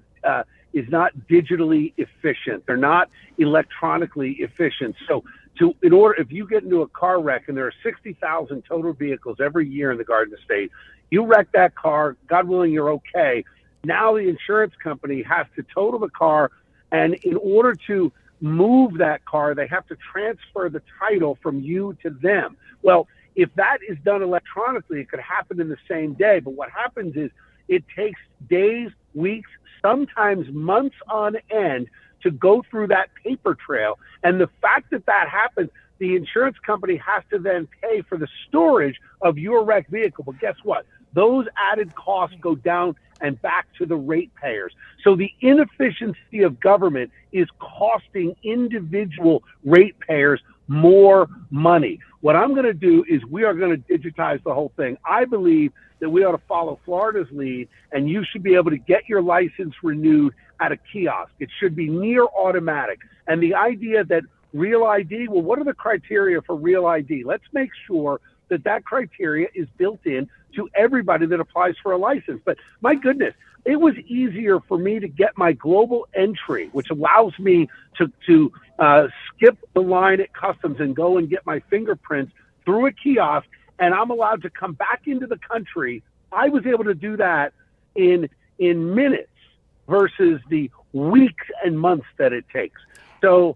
digitally efficient. They're not electronically efficient. So if you get into a car wreck, and there are 60,000 total vehicles every year in the Garden State, you wreck that car, God willing, you're okay. Now the insurance company has to total the car, and in order to move that car, they have to transfer the title from you to them. Well, if that is done electronically, it could happen in the same day. But what happens is it takes days, weeks, sometimes months on end to go through that paper trail. And the fact that that happens, the insurance company has to then pay for the storage of your wrecked vehicle. But guess what? Those added costs go down and back to the ratepayers. So the inefficiency of government is costing individual ratepayers more money. What I'm going to do is we are going to digitize the whole thing. I believe that we ought to follow Florida's lead, and you should be able to get your license renewed at a kiosk. It should be near automatic. And the idea that real ID, well, what are the criteria for real ID? Let's make sure that that criteria is built in to everybody that applies for a license. But my goodness, it was easier for me to get my global entry, which allows me to skip the line at customs and go and get my fingerprints through a kiosk, and I'm allowed to come back into the country. I was able to do that in minutes versus the weeks and months that it takes. So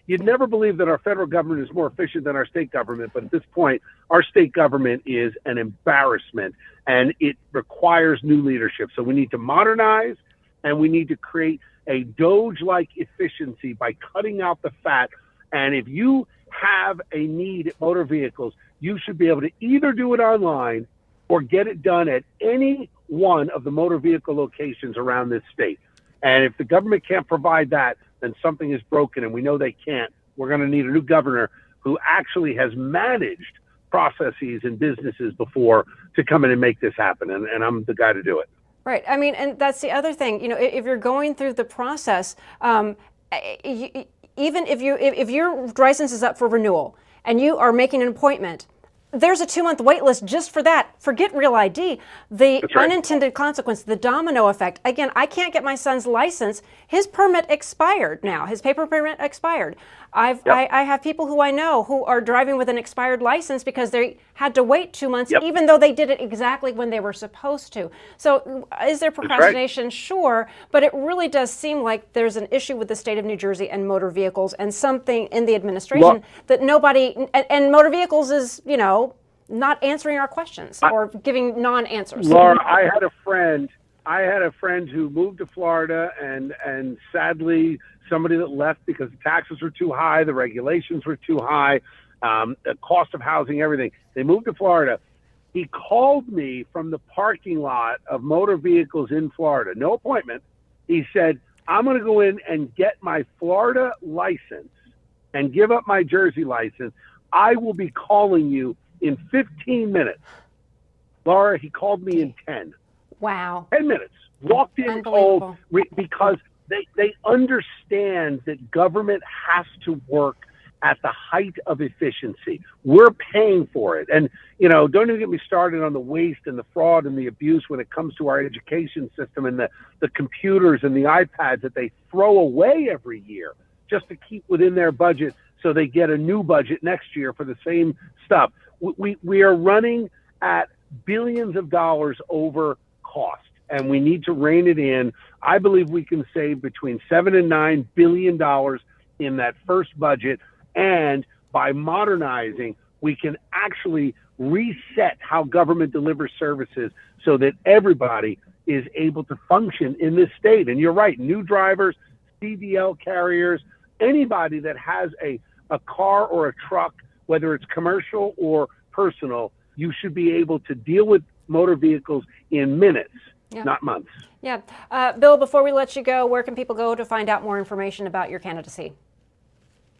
you'd never believe that our federal government is more efficient than our state government, but at this point, our state government is an embarrassment, and it requires new leadership. So we need to modernize, and we need to create a Doge-like efficiency by cutting out the fat. And if you have a need at motor vehicles, you should be able to either do it online or get it done at any one of the motor vehicle locations around this state. And if the government can't provide that, then something is broken, and we know they can't. We're going to need a new governor who actually has managed processes and businesses before to come in and make this happen, and I'm the guy to do it. Right. I mean, and that's the other thing. You know, if you're going through the process, even if your license is up for renewal and you are making an appointment, there's a 2-month wait list just for that. Forget real ID. The unintended consequence, the domino effect. Again, I can't get my son's license. His permit expired now. His paper permit expired. I have people who I know who are driving with an expired license because they had to wait 2 months, even though they did it exactly when they were supposed to. So is there procrastination? Sure, but it really does seem like there's an issue with the state of New Jersey and motor vehicles, and something in the administration that nobody, and motor vehicles is, you know, not answering our questions or giving non-answers. Laura, I had a friend who moved to Florida, and sadly somebody that left because the taxes were too high, the regulations were too high, the cost of housing, everything. They moved to Florida. He called me from the parking lot of motor vehicles in Florida. No appointment. He said, I'm going to go in and get my Florida license and give up my Jersey license. I will be calling you in 15 minutes. Laura, he called me in 10. Wow. 10 minutes. Walked in cold because they understand that government has to work at the height of efficiency. We're paying for it. And, you know, don't even get me started on the waste and the fraud and the abuse when it comes to our education system and the computers and the iPads that they throw away every year just to keep within their budget so they get a new budget next year for the same stuff. We are running at billions of dollars over cost, and we need to rein it in. I believe we can save between $7 and $9 billion in that first budget, and by modernizing, we can actually reset how government delivers services so that everybody is able to function in this state. And you're right, new drivers, CDL carriers, anybody that has a car or a truck, whether it's commercial or personal, you should be able to deal with motor vehicles in minutes, not months. Yeah. Bill, before we let you go, where can people go to find out more information about your candidacy?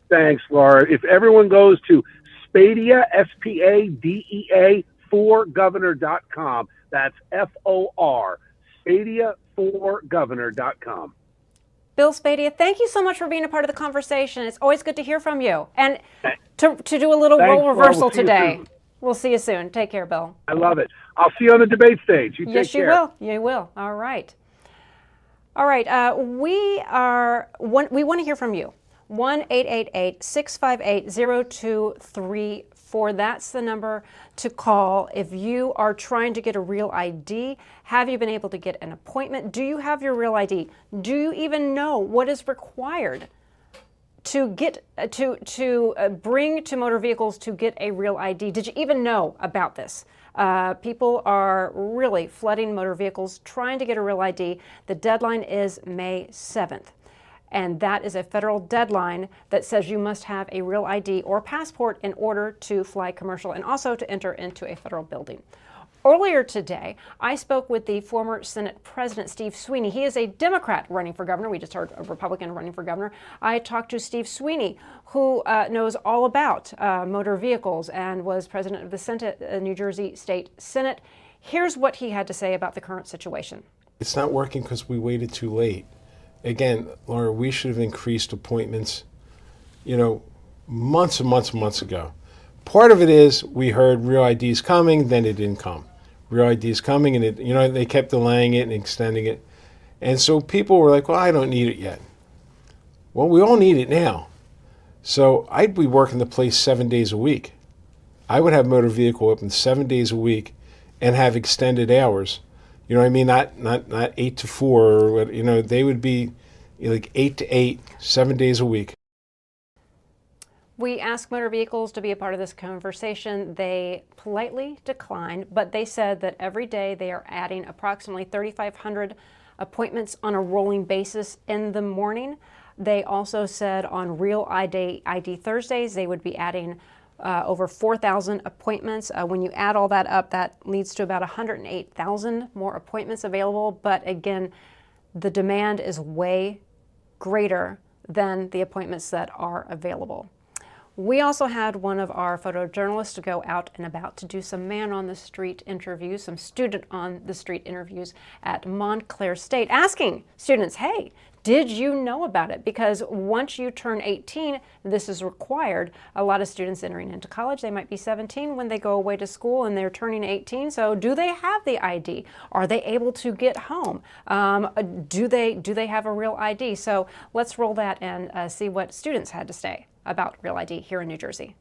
Thanks, Laura. If everyone goes to Spadea, SPADEA, forgovernor.com, that's FOR, Spadea4governor.com. Bill Spadea, thank you so much for being a part of the conversation. It's always good to hear from you. And to do a little Thanks, role reversal Laura. today. We'll see you soon. Take care, Bill. I love it. I'll see you on the debate stage. You take Yes, you care. will. You will. All right. All right. We want to hear from you. 1-888-658-0234. That's the number to call if you are trying to get a real ID. Have you been able to get an appointment? Do you have your real ID? Do you even know what is required to get to bring to motor vehicles to get a real ID? Did you even know about this? People are really flooding motor vehicles trying to get a real ID. The deadline is May 7th. And that is a federal deadline that says you must have a real ID or passport in order to fly commercial and also to enter into a federal building. Earlier today, I spoke with the former Senate President, Steve Sweeney. He is a Democrat running for governor. We just heard a Republican running for governor. I talked to Steve Sweeney, who knows all about motor vehicles and was president of the Senate, New Jersey State Senate. Here's what he had to say about the current situation. It's not working because we waited too late. Again, Laura, we should have increased appointments, months and months and months ago. Part of it is we heard real IDs coming, then it didn't come. Real IDs coming, and they kept delaying it and extending it. And so people were like, well, I don't need it yet. Well, we all need it now. So I'd be working the place 7 days a week. I would have motor vehicle open 7 days a week and have extended hours. You know what I mean? Not 8 to 4, or they would be like 8 to 8, 7 days a week. We asked motor vehicles to be a part of this conversation. They politely declined, but they said that every day they are adding approximately 3,500 appointments on a rolling basis in the morning. They also said on Real ID Thursdays, they would be adding over 4,000 appointments. When you add all that up, that leads to about 108,000 more appointments available. But again, the demand is way greater than the appointments that are available. We also had one of our photojournalists go out and about to do some man-on-the-street interviews, some student-on-the-street interviews at Montclair State, asking students, hey, did you know about it? Because once you turn 18, this is required. A lot of students entering into college, they might be 17 when they go away to school and they're turning 18. So do they have the ID? Are they able to get home? Do they have a real ID? So let's roll that and see what students had to say about Real ID here in New Jersey.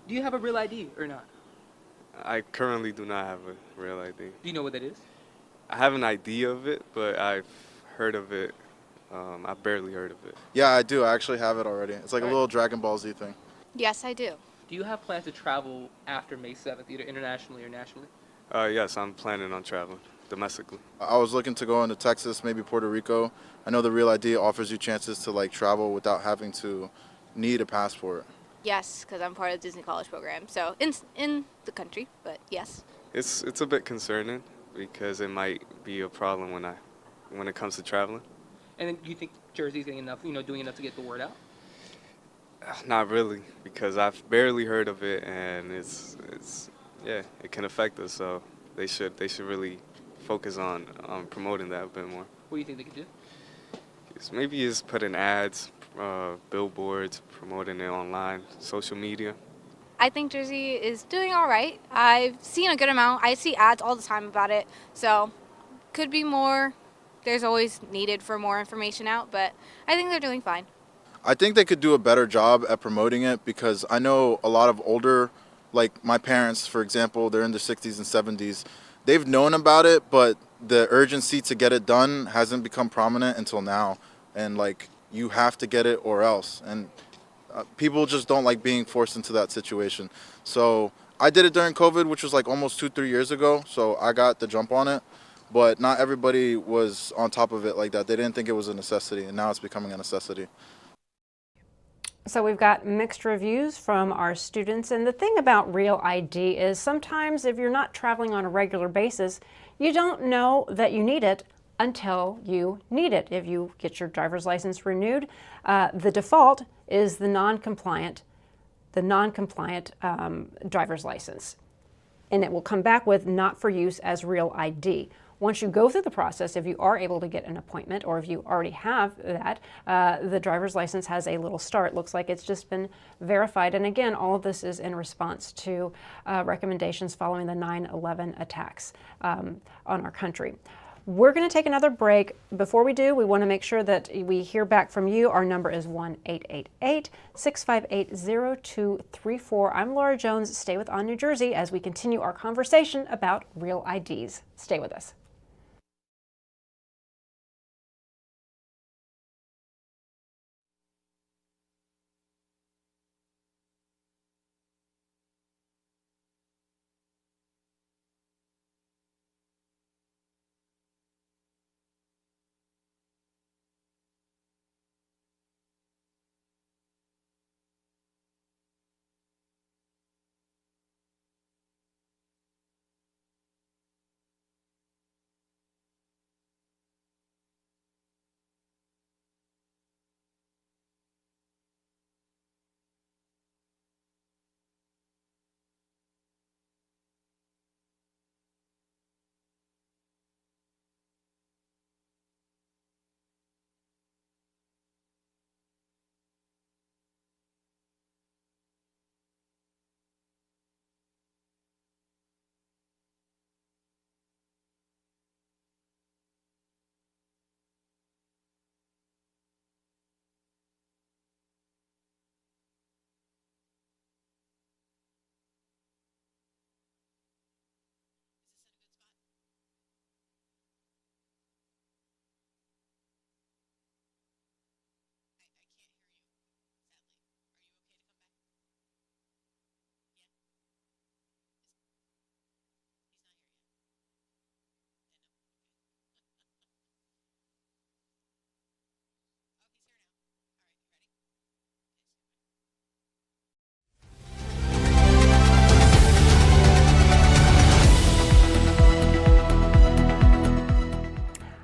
Do you have a real ID or not? I currently do not have a real ID. Do you know what that is? I have an idea of it, but I've heard of it. I've barely heard of it. Yeah, I do. I actually have it already. It's like a little Dragon Ball Z thing. Yes, I do. Do you have plans to travel after May 7th, either internationally or nationally? Yes, I'm planning on traveling domestically. I was looking to go into Texas, maybe Puerto Rico. I know the Real ID offers you chances to travel without having to need a passport. Yes, because I'm part of the Disney College program, so in the country, but yes. It's a bit concerning because it might be a problem when it comes to traveling. And then do you think Jersey's getting enough, doing enough to get the word out? Not really, because I've barely heard of it, and it can affect us. So they should really focus on promoting that a bit more. What do you think they could do? Maybe just put in ads, billboards, promoting it online, social media. I think Jersey is doing all right. I've seen a good amount. I see ads all the time about it, so could be more. There's always needed for more information out, but I think they're doing fine. I think they could do a better job at promoting it because I know a lot of older, like my parents, for example, they're in their 60s and 70s. They've known about it, but the urgency to get it done hasn't become prominent until now. And like, you have to get it or else. And people just don't like being forced into that situation. So I did it during COVID, which was like almost 2-3 years ago. So I got the jump on it, but not everybody was on top of it like that. They didn't think it was a necessity, and now it's becoming a necessity. So we've got mixed reviews from our students, and the thing about Real ID is sometimes if you're not traveling on a regular basis, you don't know that you need it until you need it. If you get your driver's license renewed, the default is the non-compliant driver's license, and it will come back with not for use as Real ID. Once you go through the process, if you are able to get an appointment or if you already have that, the driver's license has a little star. It looks like it's just been verified. And again, all of this is in response to recommendations following the 9/11 attacks on our country. We're going to take another break. Before we do, we want to make sure that we hear back from you. Our number is 1-888-658-0234. I'm Laura Jones. Stay with On New Jersey as we continue our conversation about Real IDs. Stay with us.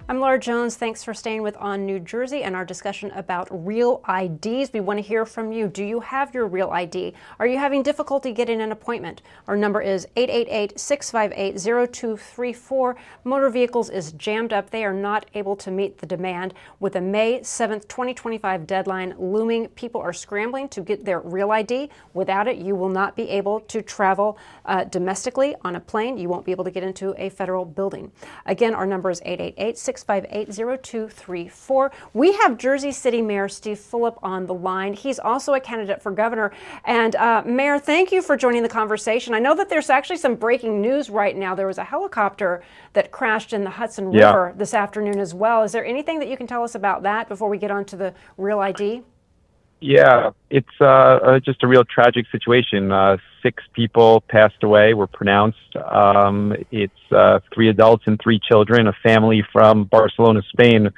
I'm Laura Jones. Thanks for staying with On New Jersey and our discussion about Real IDs. We want to hear from you. Do you have your Real ID? Are you having difficulty getting an appointment? Our number is 888-658-0234. Motor Vehicles is jammed up. They are not able to meet the demand. With a May 7th, 2025 deadline looming, people are scrambling to get their Real ID. Without it, you will not be able to travel domestically on a plane. You won't be able to get into a federal building. Again, our number is 888-658-0234. We have Jersey City Mayor Steve Fulop on the line. He's also a candidate for governor. And Mayor, thank you for joining the conversation. I know that there's actually some breaking news right now. There was a helicopter that crashed in the Hudson River this afternoon as well. Is there anything that you can tell us about that before we get on to the Real ID? Yeah, it's just a real tragic situation. 6 people passed away, were pronounced. It's 3 adults and 3 children. A family from Barcelona, Spain,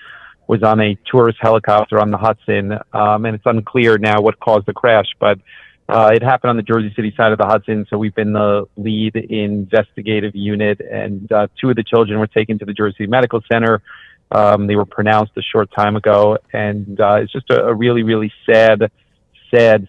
was on a tourist helicopter on the Hudson, and it's unclear now what caused the crash, but it happened on the Jersey City side of the Hudson, so we've been the lead investigative unit, and 2 of the children were taken to the Jersey Medical Center. They were pronounced a short time ago, and it's just a really, really sad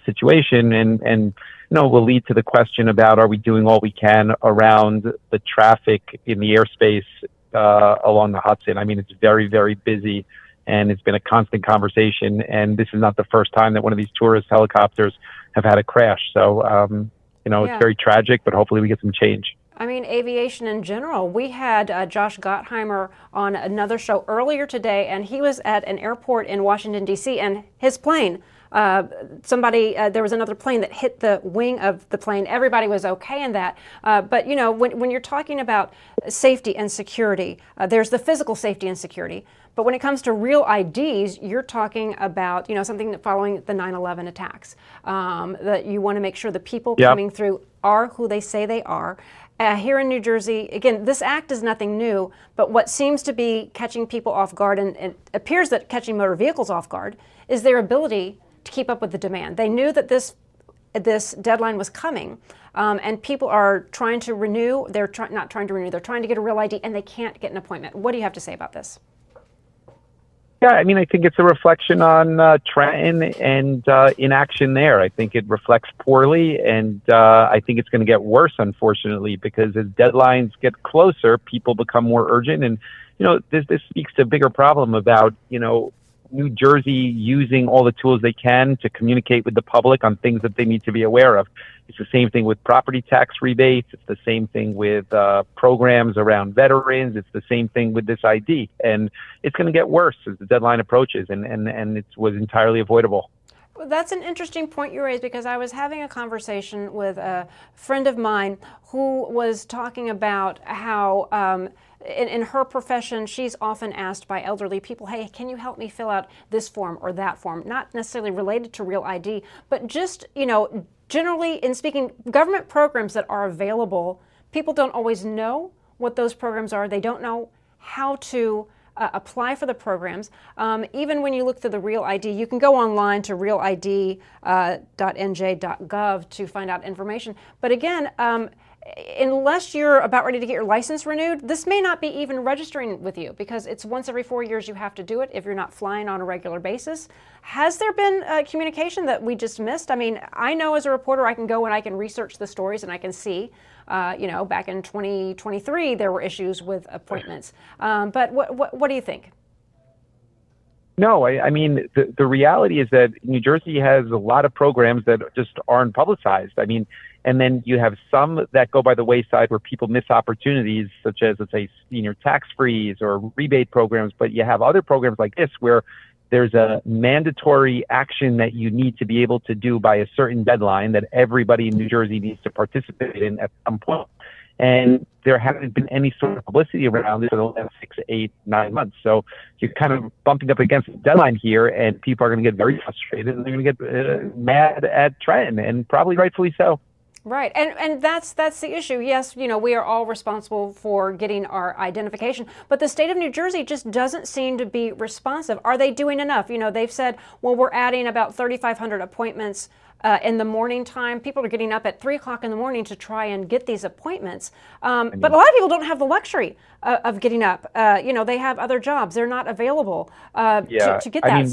situation, and will lead to the question about, are we doing all we can around the traffic in the airspace along the Hudson? I mean, it's very, very busy, and it's been a constant conversation. And this is not the first time that one of these tourist helicopters have had a crash. So, it's very tragic, but hopefully we get some change. I mean, aviation in general. We had Josh Gottheimer on another show earlier today, and he was at an airport in Washington, D.C., and his plane, there was another plane that hit the wing of the plane. Everybody was okay in that. But, when you're talking about safety and security, there's the physical safety and security. But when it comes to real IDs, you're talking about, something that following the 9/11 attacks, that you want to make sure the people coming through are who they say they are. Here in New Jersey, again, this act is nothing new, but what seems to be catching people off guard, and it appears that catching motor vehicles off guard, is their ability to keep up with the demand. They knew that this deadline was coming, and people are trying to renew. They're not trying to renew. They're trying to get a real ID, and they can't get an appointment. What do you have to say about this? Yeah, I mean, I think it's a reflection on Trenton and inaction there. I think it reflects poorly, and I think it's going to get worse, unfortunately, because as deadlines get closer, people become more urgent. And, this speaks to a bigger problem about, New Jersey using all the tools they can to communicate with the public on things that they need to be aware of. It's the same thing with property tax rebates. It's the same thing with programs around veterans. It's the same thing with this ID. And it's going to get worse as the deadline approaches, and it was entirely avoidable. Well, that's an interesting point you raised, because I was having a conversation with a friend of mine who was talking about how in her profession, she's often asked by elderly people, hey, can you help me fill out this form or that form? Not necessarily related to real ID, but just, generally in speaking, government programs that are available, people don't always know what those programs are. They don't know how to apply for the programs. Even when you look through the Real ID, you can go online to realid.onj.gov to find out information. But again, unless you're about ready to get your license renewed, this may not be even registering with you, because it's once every 4 years you have to do it if you're not flying on a regular basis. Has there been communication that we just missed? I mean, I know as a reporter I can go and I can research the stories and I can see, back in 2023 there were issues with appointments. But what do you think? No, I mean, the reality is that New Jersey has a lot of programs that just aren't publicized. I mean, and then you have some that go by the wayside where people miss opportunities, such as, let's say, senior tax freeze or rebate programs. But you have other programs like this where there's a mandatory action that you need to be able to do by a certain deadline that everybody in New Jersey needs to participate in at some point. And there hasn't been any sort of publicity around it for the last 6, 8, 9 months. So you're kind of bumping up against the deadline here, and people are going to get very frustrated, and they're going to get mad at Trenton, and probably rightfully so. Right, and that's the issue. Yes, we are all responsible for getting our identification, but the state of New Jersey just doesn't seem to be responsive. Are they doing enough? They've said, well, we're adding about 3,500 appointments in the morning time. People are getting up at 3 o'clock in the morning to try and get these appointments. But a lot of people don't have the luxury of getting up. They have other jobs. They're not available to get that. I mean,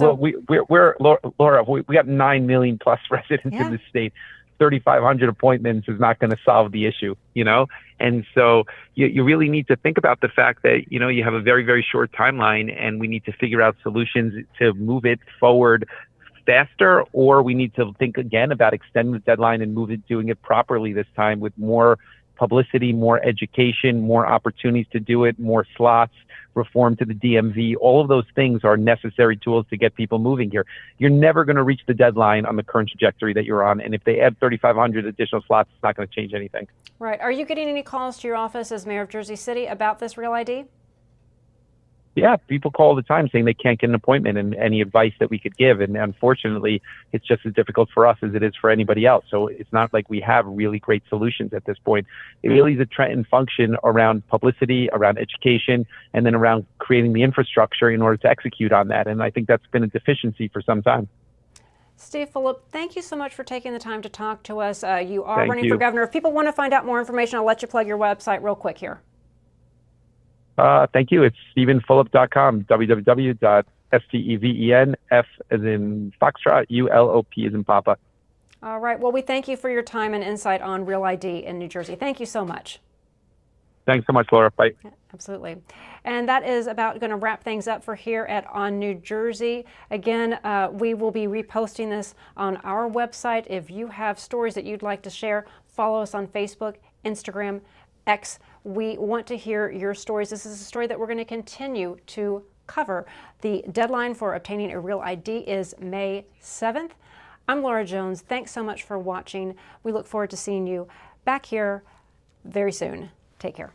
we're Laura, we got 9 million plus residents in the state. 3,500 appointments is not going to solve the issue, And so you really need to think about the fact that, you have a very, very short timeline, and we need to figure out solutions to move it forward faster, or we need to think again about extending the deadline and doing it properly this time with more publicity, more education, more opportunities to do it, more slots, reform to the DMV. All of those things are necessary tools to get people moving here. You're never going to reach the deadline on the current trajectory that you're on. And if they add 3,500 additional slots, it's not going to change anything. Right. Are you getting any calls to your office as mayor of Jersey City about this Real ID? Yeah, people call all the time saying they can't get an appointment and any advice that we could give. And unfortunately, it's just as difficult for us as it is for anybody else. So it's not like we have really great solutions at this point. It really is a Trenton function around publicity, around education, and then around creating the infrastructure in order to execute on that. And I think that's been a deficiency for some time. Steve Fulop, thank you so much for taking the time to talk to us. You are running for governor. If people want to find out more information, I'll let you plug your website real quick here. Thank you. It's StephenFulop.com, www.STEVENF as in Foxtrot, ULOP as in Papa. All right. Well, we thank you for your time and insight on Real ID in New Jersey. Thank you so much. Thanks so much, Laura. Bye. Absolutely. And that is about going to wrap things up for here at On New Jersey. Again, we will be reposting this on our website. If you have stories that you'd like to share, follow us on Facebook, Instagram, X. We want to hear your stories. This is a story that we're going to continue to cover. The deadline for obtaining a real ID is May 7th. I'm Laura Jones. Thanks so much for watching. We look forward to seeing you back here very soon. Take care.